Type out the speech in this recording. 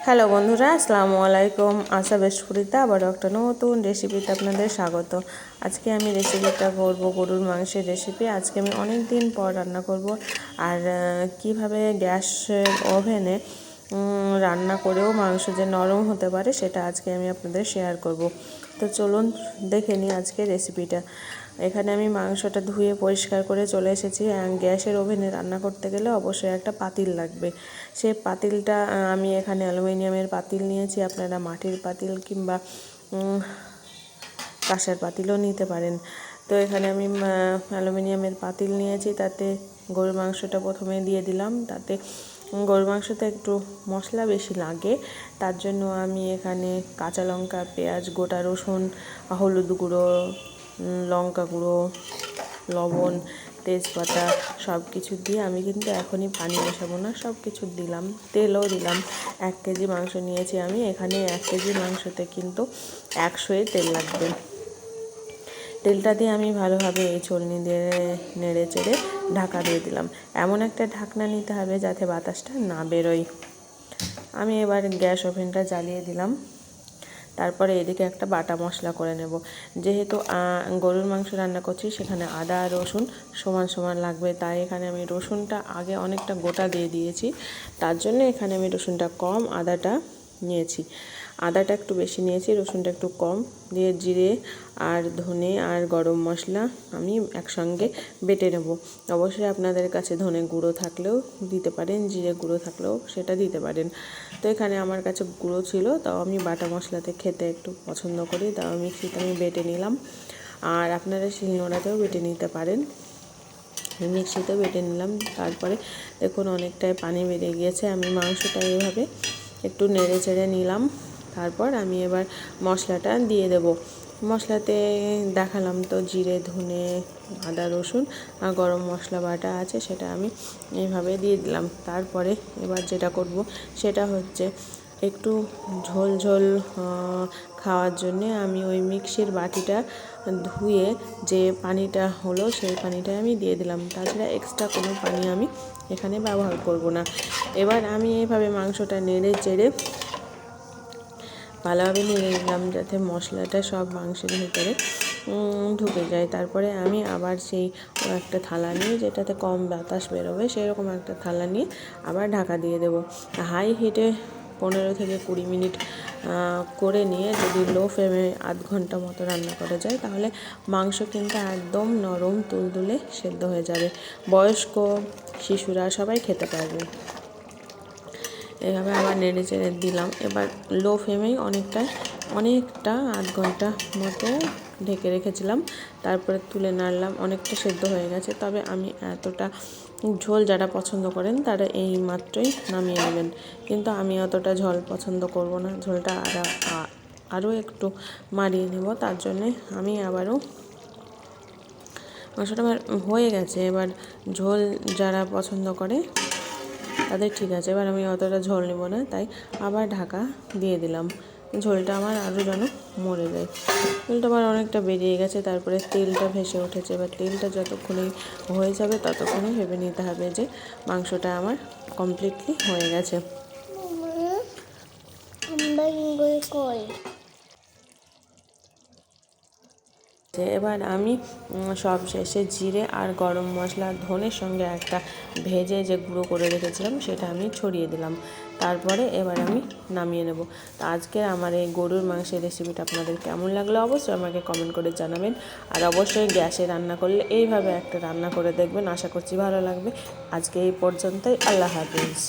Hello বন্ধুরা, আসসালামু আলাইকুম। আশা বেশপুরিতে আবার একটা নতুন রেসিপিতে আপনাদের স্বাগত। আজকে আমি রেসিপিটা করব গরুর মাংসের রেসিপি। আজকে আমি অনেক দিন পর রান্না করব। আর কিভাবে গ্যাসের ওভেনে রান্না করেও মাংস যে নরম হতে পারে সেটা আজকে আমি আপনাদের শেয়ার করব। তো চলুন দেখে নিই আজকে রেসিপিটা। এখানে আমি মাংসটা ধুয়ে পরিষ্কার করে চলে এসেছি। গ্যাসের ওভেনে রান্না করতে গেলে অবশ্যই একটা পাতিল লাগবে। সেই পাতিলটা আমি এখানে অ্যালুমিনিয়ামের পাতিল নিয়েছি। আপনারা মাটির পাতিল কিংবা কাঁসার পাতিলও নিতে পারেন। তো এখানে আমি অ্যালুমিনিয়ামের পাতিল নিয়েছি। তাতে গরুর মাংসটা প্রথমে দিয়ে দিলাম। তাতে গরুর মাংসতে একটু মশলা বেশি লাগে, তার জন্য আমি এখানে কাঁচা লঙ্কা, পেঁয়াজ, গোটা রসুন, হলুদ গুঁড়ো, লঙ্কা গুঁড়ো, লবণ, তেজপাতা সব কিছু দিয়ে আমি কিন্তু এখনই পানি মেশাবো না, সব কিছু দিলাম। তেলও দিলাম। 1 কেজি মাংস নিয়েছি আমি। এখানে 1 কেজি মাংসতে কিন্তু 100 তেল লাগবে। তেলটা দিয়ে আমি ভালোভাবে এই ছলনি দিয়ে নেড়ে চেড়ে ঢাকা দিয়ে দিলাম। এমন একটা ঢাকনা নিতে হবে যাতে বাতাসটা না বেরোয়। আমি এবার গ্যাস ওভেনটা জ্বালিয়ে দিলাম। তারপরে এদিকে একটা বাটা মশলা করে নেব। যেহেতু গরুর মাংস রান্না করছি, সেখানে আদা আর রসুন সমান সমান লাগবে, তাই এখানে আমি রসুনটা আগে অনেকটা গোটা দিয়ে দিয়েছি। তার জন্য এখানে আমি রসুনটা কম, আদাটা নিয়েছি। আদাটা একটু বেশি নিয়েছি, রসুনটা একটু কম দিয়ে জিরে আর ধনে আর গরম মশলা আমি একসঙ্গে বেটে নেব। অবশ্যই আপনাদের কাছে ধনে গুঁড়ো থাকলেও দিতে পারেন, জিরে গুঁড়ো থাকলেও সেটা দিতে পারেন। তো এখানে আমার কাছে গুঁড়ো ছিল, তাও আমি বাটা মশলাতে খেতে একটু পছন্দ করি, তাও মিক্সিতে আমি বেটে নিলাম। আর আপনারা শিলনোড়াতেও বেটে নিতে পারেন। মিক্সিতেও বেটে নিলাম। তারপরে দেখুন অনেকটাই পানি বেরিয়ে গিয়েছে। আমি মাংসটা এইভাবে একটু নেড়ে চেড়ে নিলাম। তারপর আমি এবার মশলাটা দিয়ে দেব। মশলাতে দেখালাম তো জিরে, ধনে, আদা, রসুন আর গরম মশলা বাটা আছে, সেটা আমি এইভাবে দিয়ে দিলাম। তারপরে এবার যেটা করব সেটা হচ্ছে একটু ঝোল ঝোল খাওয়ার জন্যে আমি ওই মিক্সির বাটিটা ধুয়ে যে পানিটা হলো সেই পানিটা আমি দিয়ে দিলাম। তাছাড়া এক্সট্রা কোনো পানি আমি এখানে ব্যবহার করব না। এবার আমি এইভাবে মাংসটা নেড়ে চেড়ে ভালোভাবে নেড়ে নিলাম যাতে মশলাটা সব মাংসের ভিতরে ঢুকে যায়। তারপরে আমি আবার সেই একটা থালা নিয়ে, যেটাতে কম বাতাস বেরোবে সেরকম একটা থালা নিয়ে আবার ঢাকা দিয়ে দেবো। হাই হিটে 15 থেকে 20 মিনিট করে নিয়ে যদি লো ফ্লেমে আধ ঘন্টা মতো রান্না করা যায়, তাহলে মাংস কিন্তু একদম নরম তুলতুলে সেদ্ধ হয়ে যাবে। বয়স্ক, শিশুরা সবাই খেতে পারবে। এভাবে আবার নেড়ে চেড়ে দিলাম। এবার লো ফ্লেমেই অনেকটা আধ ঘন্টা মতো ঢেকে রেখেছিলাম। তারপরে তুলে নাড়লাম। অনেকটা সেদ্ধ হয়ে গেছে, তবে আমি এতটা ঝোল যারা পছন্দ করেন তারা এই মাত্রই নামিয়ে নেবেন। কিন্তু আমি অতটা ঝোল পছন্দ করব না, ঝোলটা আরও একটু মারিয়ে নেব। তার জন্যে আমি আবারও মাংসটা আমার হয়ে গেছে। এবার ঝোল যারা পছন্দ করে তাদের ঠিক আছে। এবার আমি অতটা ঝোল নেব না, তাই আবার ঢাকা দিয়ে দিলাম। ঝোলটা আমার আরও যেন মরে যায়। ঝোলটা আমার অনেকটা বেরিয়ে গেছে। তারপরে তেলটা ভেসে উঠেছে। এবার তেলটা যতক্ষণে হয়ে যাবে ততক্ষণে ভেবে নিতে হবে যে মাংসটা আমার কমপ্লিটলি হয়ে গেছে। এবার আমি সব শেষে জিরে আর গরম মশলা, ধনের সঙ্গে একটা ভেজে যে গুঁড়ো করে রেখেছিলাম সেটা আমি ছড়িয়ে দিলাম। তারপরে এবার আমি নামিয়ে নেব। তো আজকে আমার এই গরুর মাংসের রেসিপিটা আপনাদের কেমন লাগলো অবশ্যই আমাকে কমেন্ট করে জানাবেন। আর অবশ্যই গ্যাসে রান্না করলে এইভাবে একটা রান্না করে দেখবেন, আশা করছি ভালো লাগবে। আজকে এই পর্যন্তই। আল্লাহ হাফিজ।